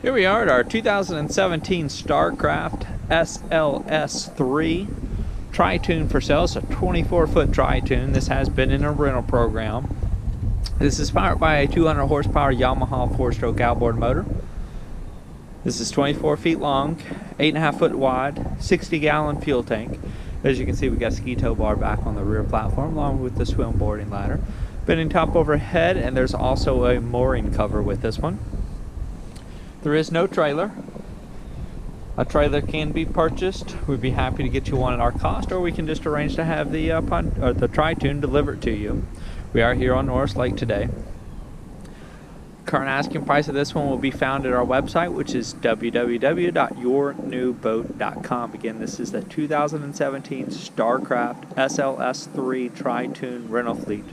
Here we are at our 2017 Starcraft SLS 3 Tritoon for sale. It's a 24-foot Tritoon. This has been in a rental program. This is powered by a 200 horsepower Yamaha 4-stroke outboard motor. This is 24 feet long, 8.5 foot wide, 60-gallon fuel tank. As you can see, we got a ski tow bar back on the rear platform along with the swim boarding ladder. Bending top overhead, and there's also a mooring cover with this one. There is no trailer. A trailer can be purchased. We'd be happy to get you one at our cost, or we can just arrange to have the Tritoon delivered to you. We are here on Norris Lake today. Current asking price of this one will be found at our website, which is www.yournewboat.com. Again, this is the 2017 Starcraft SLS 3 Tritoon rental fleet.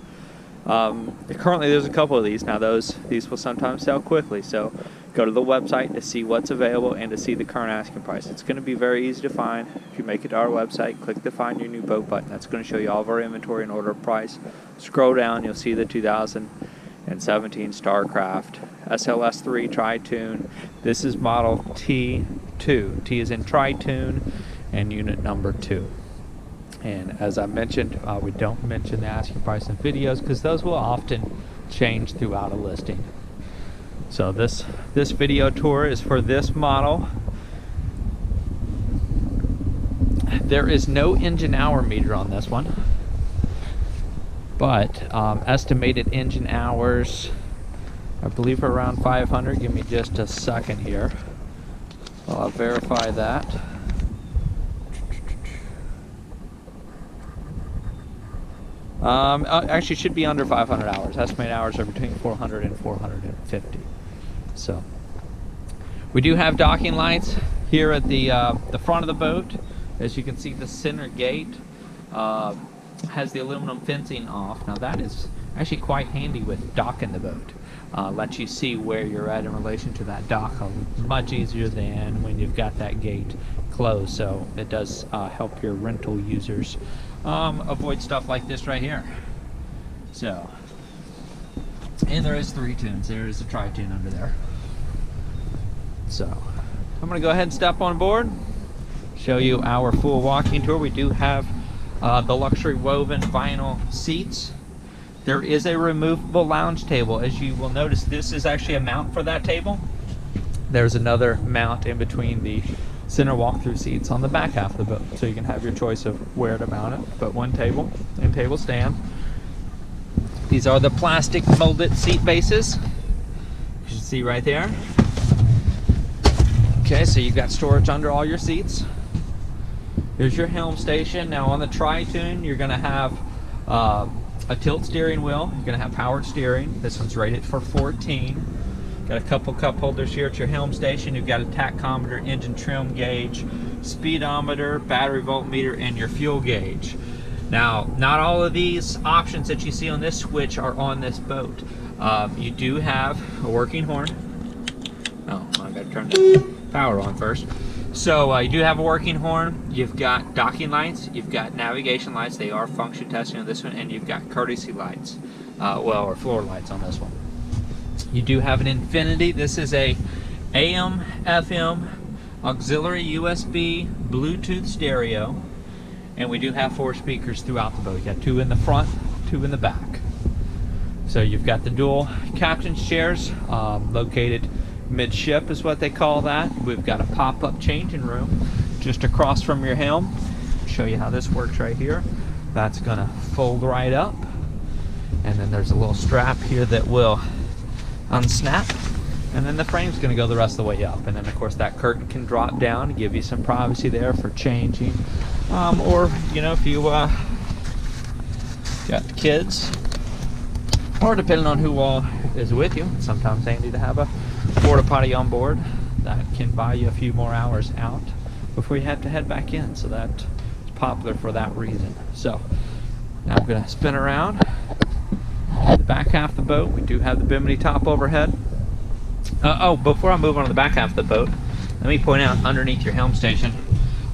Currently there's a couple of these. Now these will sometimes sell quickly, so go to the website to see what's available and to see the current asking price. It's going to be very easy to find. If you make it to our website, click the Find Your New Boat button. That's going to show you all of our inventory and order price. Scroll down, you'll see the 2017 Starcraft SLS 3 Tritoon. This is model T2. T is in Tritoon and unit number 2. And as I mentioned, we don't mention the asking price in videos because those will often change throughout a listing. So this video tour is for this model. There is no engine hour meter on this one, but estimated engine hours, I believe, are around 500. Give me just a second here. I'll verify that. Actually should be under 500 hours. Estimated hours are between 400 and 450. So we do have docking lights here at the front of the boat. As you can see, the center gate has the aluminum fencing off. Now that is actually quite handy with docking the boat. Lets you see where you're at in relation to that dock much easier than when you've got that gate closed. So it does help your rental users avoid stuff like this right here. So, and there is 3 tunes. There is a Tritoon under there. So I'm going to go ahead and step on board, show you our full walking tour. We do have the luxury woven vinyl seats. There is a removable lounge table. As you will notice, this is actually a mount for that table. There's another mount in between the center walk-through seats on the back half of the boat, so you can have your choice of where to mount it. But one table and table stand. These are the plastic molded seat bases. You can see right there. Okay, so you've got storage under all your seats. Here's your Helm Station. Now on the Tritoon, you're going to have a tilt steering wheel. You're going to have powered steering. This one's rated for 14. Got a couple cup holders here at your Helm Station. You've got a tachometer, engine trim gauge, speedometer, battery voltmeter, and your fuel gauge. Now, not all of these options that you see on this switch are on this boat. You do have a working horn. Oh, I gotta turn the power on first. So you do have a working horn. You've got docking lights. You've got navigation lights. They are function testing on this one, and you've got courtesy lights, or floor lights on this one. You do have an Infinity. This is a AM, FM, auxiliary USB, Bluetooth stereo, and we do have 4 speakers throughout the boat. You got 2 in the front, 2 in the back. So you've got the dual captain's chairs, located midship is what they call that. We've got a pop-up changing room just across from your helm. I'll show you how this works right here. That's gonna fold right up, and then there's a little strap here that will unsnap, and then the frame's going to go the rest of the way up, and then of course that curtain can drop down to give you some privacy there for changing, or you know, if you got the kids, or depending on who all is with you, it's sometimes handy to have a porta potty on board that can buy you a few more hours out before you have to head back in. So that's popular for that reason. So now I'm going to spin around the back half of the boat. We do have the Bimini top overhead. Before I move on to the back half of the boat, let me point out underneath your Helm Station,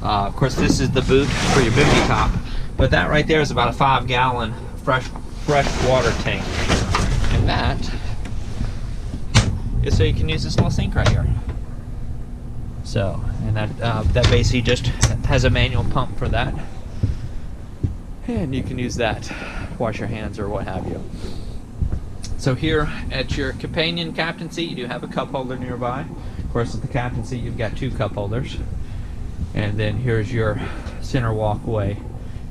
of course this is the boot for your Bimini top, but that right there is about a 5-gallon fresh water tank, and that is so you can use this little sink right here. So, and that basically just has a manual pump for that, and you can use that, wash your hands or what have you. So here at your companion captain seat, you do have a cup holder nearby. Of course, at the captain seat, you've got 2 cup holders. And then here's your center walkway.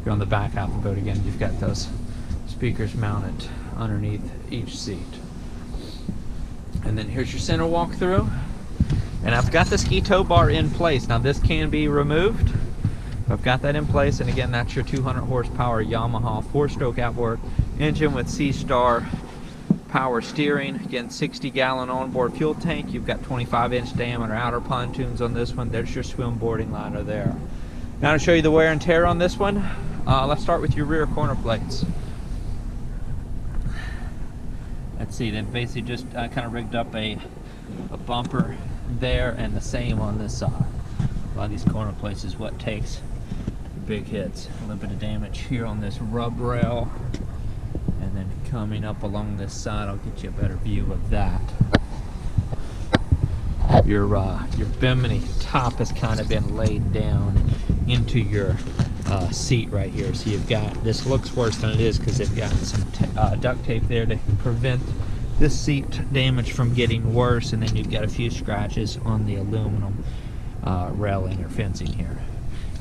You're on the back half of the boat again. You've got those speakers mounted underneath each seat. And then here's your center walk-through. And I've got the ski tow bar in place. Now this can be removed. I've got that in place, and again, that's your 200 horsepower Yamaha 4-stroke outboard engine with C-Star power steering. Again, 60-gallon onboard fuel tank. You've got 25-inch diameter outer pontoons on this one. There's your swim boarding liner there. Now to show you the wear and tear on this one, let's start with your rear corner plates. Let's see, they've basically just kind of rigged up a bumper there, and the same on this side. A lot of these corner plates is what takes big hits. A little bit of damage here on this rub rail, and then coming up along this side, I'll get you a better view of that. Your Bimini top has kind of been laid down into your seat right here. So you've got, this looks worse than it is because they've got some duct tape there to prevent this seat damage from getting worse, and then you've got a few scratches on the aluminum railing or fencing here.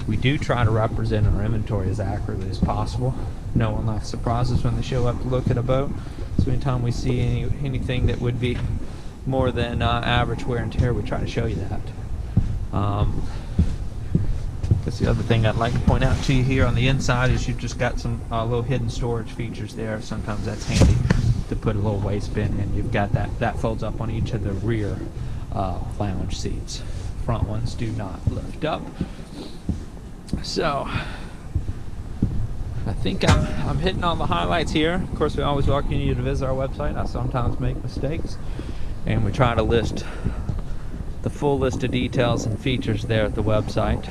We do try to represent our inventory as accurately as possible. No one likes surprises when they show up to look at a boat. So anytime we see anything that would be more than average wear and tear, we try to show you that. That's the other thing I'd like to point out to you here on the inside is you've just got some little hidden storage features there. Sometimes that's handy to put a little waste bin in. You've got that folds up on each of the rear lounge seats. Front ones do not lift up. So I think I'm hitting all the highlights here. Of course, we always welcome you to visit our website. I sometimes make mistakes, and we try to list the full list of details and features there at the website.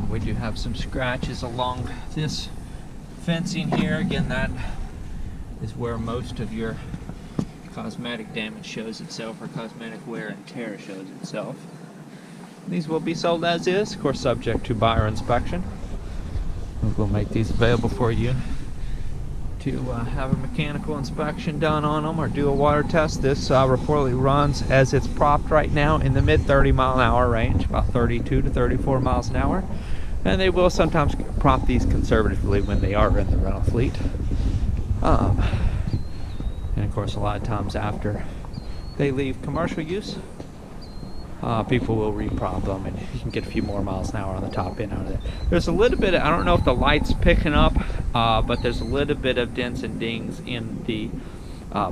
We do have some scratches along this fencing here. Again, that is where most of your cosmetic damage shows itself, or cosmetic wear and tear shows itself. These will be sold as is, of course subject to buyer inspection. We'll make these available for you to have a mechanical inspection done on them or do a water test. This reportedly runs, as it's propped right now, in the mid 30-mile-an-hour range, about 32 to 34 miles an hour. And they will sometimes prop these conservatively when they are in the rental fleet. And of course, a lot of times after they leave commercial use, people will reprop them, and you can get a few more miles an hour on the top end out of there. There's a little bit of, I don't know if the light's picking up, but there's a little bit of dents and dings in the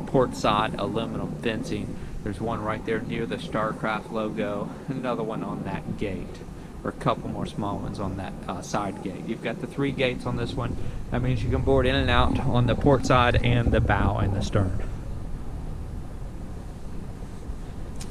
port side aluminum fencing. There's one right there near the Starcraft logo, another one on that gate, or a couple more small ones on that side gate. You've got the 3 gates on this one. That means you can board in and out on the port side and the bow and the stern.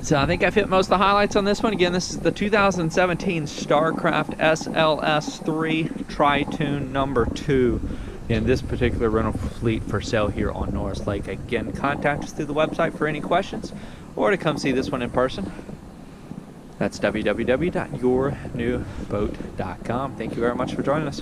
So I think I've hit most of the highlights on this one. Again, this is the 2017 Starcraft SLS 3 Tritoon number 2 in this particular rental fleet for sale here on Norris Lake. Again, contact us through the website for any questions or to come see this one in person. That's www.yournewboat.com. Thank you very much for joining us.